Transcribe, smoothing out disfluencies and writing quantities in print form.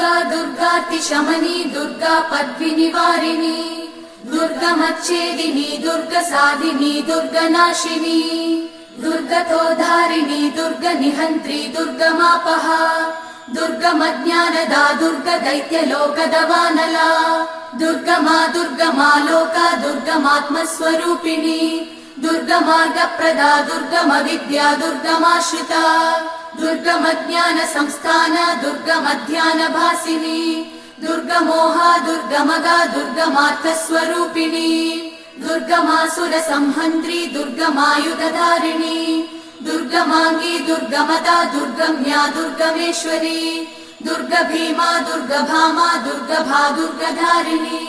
दुर्गा दुर्गातिशमनी दुर्गा पद्विनिवारिणी दुर्गमच्छेदिनी दुर्गसाधिनी दुर्गनाशिनी दुर्गतोधारिणी दुर्गनिहन्त्री दुर्गमापहा दुर्गमज्ञानदा दुर्गदैत्यलोकदवानला दुर्गमा दुर्गमा लोका दुर्गमात्मस्वरूपिणी दुर्गमार्गप्रदा दुर्गमविद्या दुर्गमाश्रिता दुर्गमज्ञानसंस्थान दुर्गमध्यानभासिनी दुर्गमोहा दुर्गमगा दुर्गमार्थस्वरूपिणी दुर्गमासुरसंहन्त्री दुर्गमायुधधारिणी दुर्गमांगी दुर्गमदा दुर्गम्या दुर्गमेश्वरी दुर्गभीमा दुर्गभामा दुर्गभा दुर्गधारिणी।